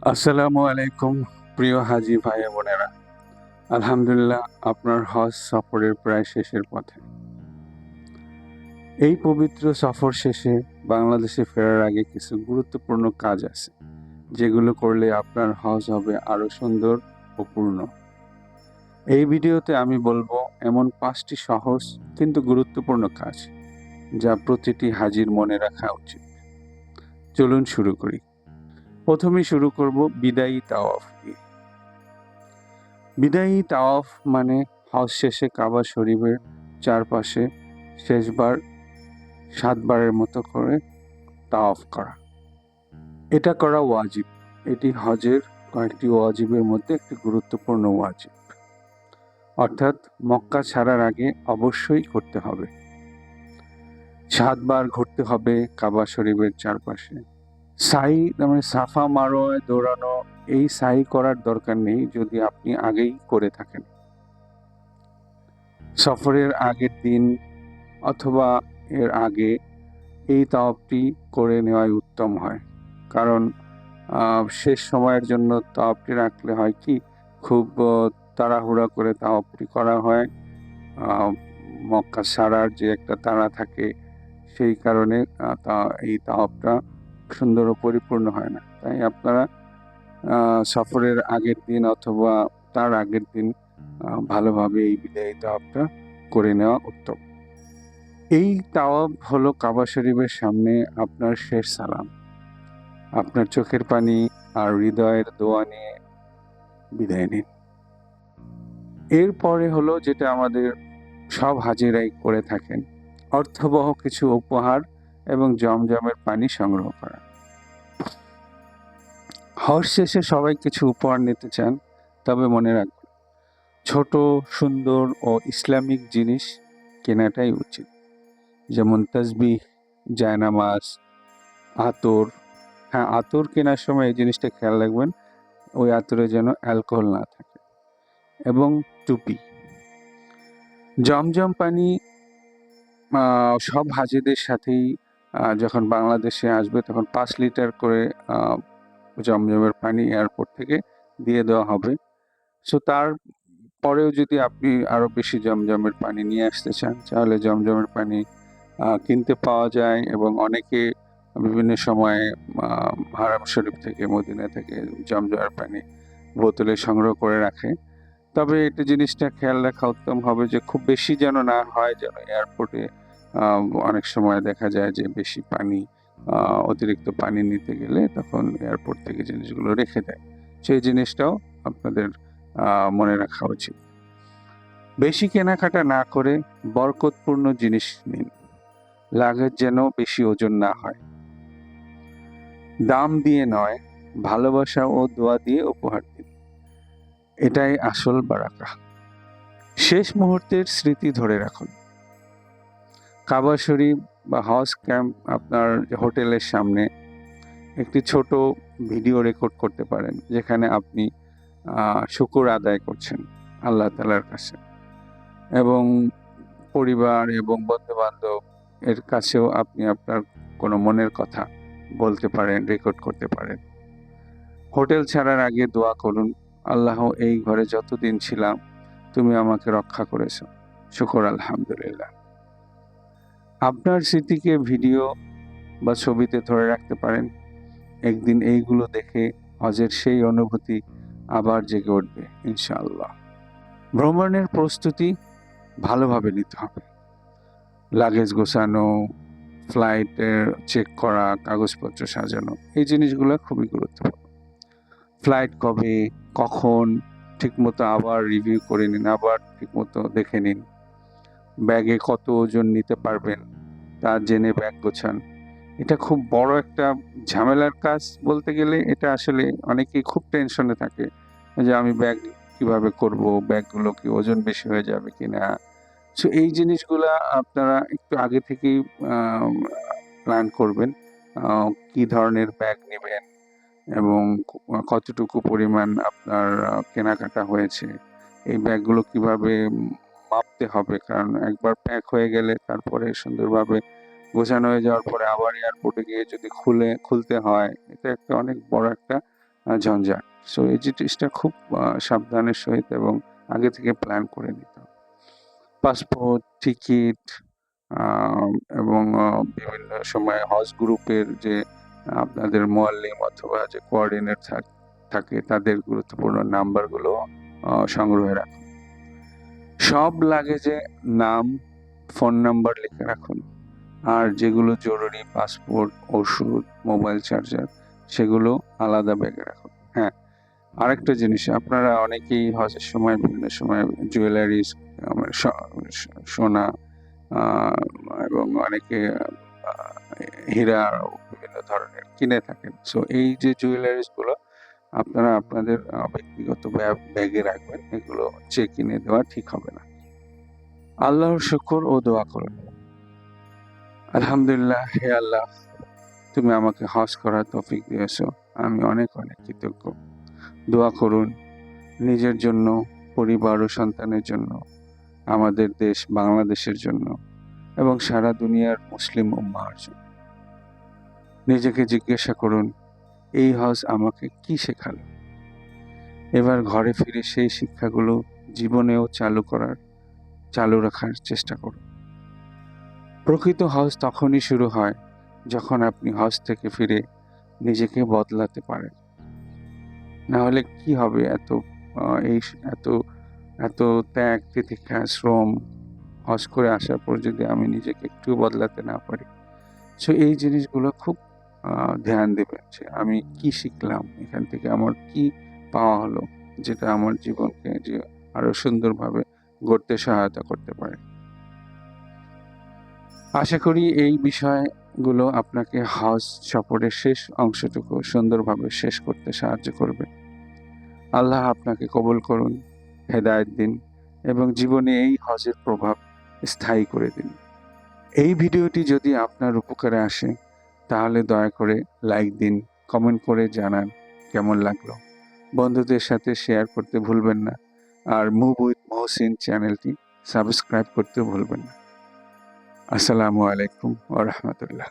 আসসালামু আলাইকুম প্রিয় হাজী ভাই বোনেরা। আলহামদুলিল্লাহ, আপনার হজ সফরের প্রায় শেষের পথে। এই পবিত্র সফর শেষে বাংলাদেশে ফেরার আগে কিছু গুরুত্বপূর্ণ কাজ আছে, যেগুলো করলে আপনার হজ হবে আরো সুন্দর ও পূর্ণ। এই ভিডিওতে আমি বলবো এমন 5টি সহজ কিন্তু গুরুত্বপূর্ণ কাজ, যা প্রতিটি হাজীর মনে রাখা উচিত। চলুন শুরু করি। প্রথমেই শুরু করব বিদায়ী তাওয়াফ দিয়ে। বিদায়ী তাওয়াফ মানে হজ শেষে কাবা শরীফের চারপাশে শেষবার 7 বারের মতো করে তাওয়াফ করা। এটা করা ওয়াজিব। এটি হজের কয়েকটি ওয়াজিবের মধ্যে একটি গুরুত্বপূর্ণ ওয়াজিব, অর্থাৎ মক্কা ছাড়ার আগে অবশ্যই করতে হবে। 7 বার ঘুরতে হবে কাবা শরীফের চারপাশে। সাই মানে সাফা মারোয়ায় দৌড়ানো, এই সাই করার দরকার নেই যদি আপনি আগেই করে থাকেন। সফরের আগের দিন অথবা এর আগে এই তাওয়াফটি করে নেওয়াই উত্তম হয়, কারণ শেষ সময়ের জন্য তাওয়াফটি রাখলে হয় কি, খুব তাড়াহুড়া করে তাওয়াফটি করা হয়। মক্কা ছাড়ার যে একটা তাড়া থাকে, সেই কারণে এই তাওয়াফটা সুন্দর ও পরিপূর্ণ হয় না। তাই আপনারা সফরের আগের দিন অথবা তার আগের দিন ভালোভাবে এই বিদায়ী তাওয়াফটা করে নেওয়া উত্তম। এই তাওয়াফ হলো কাবা শরীফের সামনে আপনার শেষ সালাম। আপনার চোখের পানি আর হৃদয়ের দোয়া নিয়ে বিদায় নিন। এরপরে হলো যেটা আমাদের সব হাজিরাই করে থাকেন, অর্থবহ কিছু উপহার এবং জমজমের পানি সংগ্রহ করা। হজ শেষে সবাই কিছু উপহার নিতে চান, তবে মনে রাখবেন ছোট, সুন্দর ও ইসলামিক জিনিস কেনাটাই উচিত। যেমন তাসবিহ, জায়নামাজ, আতর। হ্যাঁ, আতর কেনার সময় এই জিনিসটা খেয়াল রাখবেন, ওই আতরে যেন অ্যালকোহল না থাকে। এবং টুপি। জমজম পানি সব হাজীদের সাথেই যখন বাংলাদেশে আসবে তখন 5 লিটার করে জমজমের পানি এয়ারপোর্ট থেকে দিয়ে দেওয়া হবে। সো তার পরেও যদি আপনি আরো বেশি জমজমের পানি নিয়ে আসতে চান, তাহলে জমজমের পানি কিনতে পাওয়া যায়, এবং অনেকে বিভিন্ন সময়ে হারাম শরীফ থেকে, মদিনা থেকে জমজমের পানি বোতলে সংগ্রহ করে রাখে। তবে এটা জিনিসটা খেয়াল রাখা উত্তম হবে যে খুব বেশি যেন না হয়, যেন এয়ারপোর্টে অনেক সময় দেখা যায় যে বেশি পানি, অতিরিক্ত পানি নিতে গেলে তখন এয়ারপোর্ট থেকে জিনিসগুলো রেখে দেয়। সেই জিনিসটাও আপনাদের মনে রাখা উচিত। বেশি কেনাকাটা না করে বরকতপূর্ণ জিনিস নিন, লাগেজ যেন বেশি ওজন না হয়। দাম দিয়ে নয়, ভালোবাসা ও দোয়া দিয়ে উপহার দিন, এটাই আসল বারাকা। শেষ মুহূর্তের স্মৃতি ধরে রাখুন। কাবা শরীফ বা হজ ক্যাম্প আপনার হোটেলের সামনে একটি ছোট ভিডিও রেকর্ড করতে পারেন, যেখানে আপনি শুকর আদায় করছেন আল্লাহ তাআলার কাছে, এবং পরিবার এবং বন্ধু বান্ধব এর কাছেও আপনি আপনার কোনো মনের কথা বলতে পারেন, রেকর্ড করতে পারেন। হোটেল ছাড়ার আগে দোয়া করুন, আল্লাহ, এই ঘরে যতদিন ছিলাম তুমি আমাকে রক্ষা করেছো, শুকর আলহামদুলিল্লাহ। আপনার স্মৃতিকে ভিডিও বা ছবিতে ধরে রাখতে পারেন। একদিন এইগুলো দেখে হজের সেই অনুভূতি আবার জেগে উঠবে ইনশাআল্লাহ। ভ্রমণের প্রস্তুতি ভালোভাবে নিতে হবে। লাগেজ গোছানো, ফ্লাইটের চেক করা, কাগজপত্র সাজানো, এই জিনিসগুলো খুবই গুরুত্বপূর্ণ। ফ্লাইট কবে, কখন ঠিকমতো আবার রিভিউ করে নিন, আবার ঠিকমতো দেখে নিন। ব্যাগে কত ওজন নিতে পারবেন তা জেনে ব্যাগ গোছান। এটা খুব বড় একটা ঝামেলার কাজ বলতে গেলে। এটা আসলে অনেকেই খুব টেনশনে থাকে যে আমি ব্যাগ কিভাবে করব, ব্যাগগুলো কি ওজন বেশি হয়ে যাবে কিনা। সো এই জিনিসগুলা আপনারা একটু আগে থেকেই প্ল্যান করবেন, কি ধরনের ব্যাগ নেবেন এবং কতটুকু পরিমাণ আপনার কেনাকাটা হয়েছে। এই ব্যাগগুলো কিভাবে মাপতে হবে, কারণ একবার প্যাক হয়ে গেলে তারপরে সুন্দরভাবে গোছানো হয়ে যাওয়ার পরে আবার এয়ারপোর্টে গিয়ে যদি খুলতে হয়, এটা একটা অনেক বড় একটা ঝঞ্ঝাট। সো এই জিনিসটা খুব সাবধানের সহিত এবং আগে থেকে প্ল্যান করে নিতে হবে। পাসপোর্ট, টিকিট এবং বিভিন্ন সময় হজ গ্রুপের যে আপনাদের মুআল্লিম অথবা যে কোঅর্ডিনেট থাকে তাদের গুরুত্বপূর্ণ নাম্বারগুলো সংগ্রহে রাখুন। সব লাগেজে নাম, ফোন নাম্বার লিখে রাখুন। আর যেগুলো জরুরি পাসপোর্ট, ওষুধ, মোবাইল চার্জার সেগুলো আলাদা ব্যাগে রাখুন। হ্যাঁ, আরেকটা জিনিস, আপনারা অনেকেই হজের সময় বিভিন্ন সময় জুয়েলারিস, সোনা এবং অনেকে হীরা বিভিন্ন ধরনের কিনে থাকেন। সো এই যে জুয়েলারিসগুলো আপনারা আপনাদের ব্যক্তিগত ব্যাগে রাখবেন, এগুলো চেক ইনে দেওয়া ঠিক হবে না। আল্লাহর শুকর ও দোয়া করুন। আলহামদুলিল্লাহ, হে আল্লাহ, তুমি আমাকে হজ করার তৌফিক দিয়েছো, আমি অনেক অনেক কৃতজ্ঞ। দোয়া করুন নিজের জন্য, পরিবার ও সন্তানের জন্য, আমাদের দেশ বাংলাদেশের জন্য এবং সারা দুনিয়ার মুসলিম উম্মাহর জন্য। নিজেকে জিজ্ঞাসা করুন, এই হজ আমাকে কি শেখালো? এবার ঘরে ফিরে সেই শিক্ষাগুলো জীবনেও চালু রাখার চেষ্টা করুন। প্রকৃত হজ তখনই শুরু হয় যখন আপনি হজ থেকে ফিরে নিজেকে বদলাতে পারেন। না হলে কি হবে? এত ত্যাগ, তিতিক্ষা, শ্রম হজ করে আসার পর যদি আমি নিজেকে একটু বদলাতে না পারি। সো এই জিনিসগুলো খুব ধ্যান দেবেন যে আমি কি শিখলাম এখান থেকে, আমার কি পাওয়া হলো যেটা আমার জীবনকে যে আরো সুন্দরভাবে গড়তে সহায়তা করতে পারে। আশা করি এই বিষয়গুলো আপনাকে হজ সফরের শেষ অংশটুকু সুন্দরভাবে শেষ করতে সাহায্য করবে। আল্লাহ আপনাকে কবুল করুন, হেদায়েত দিন এবং জীবনে এই হজের প্রভাব স্থায়ী করে দিন। এই ভিডিওটি যদি আপনার উপকারে আসে তাহলে দয়া করে লাইক দিন, কমেন্ট করে জানান কেমন লাগলো। বন্ধুদের সাথে শেয়ার করতে ভুলবেন না। আর মুভ উইথ মহসিন চ্যানেলটি সাবস্ক্রাইব করতে ভুলবেন না। আসসালামু আলাইকুম ওয়া রাহমাতুল্লাহ।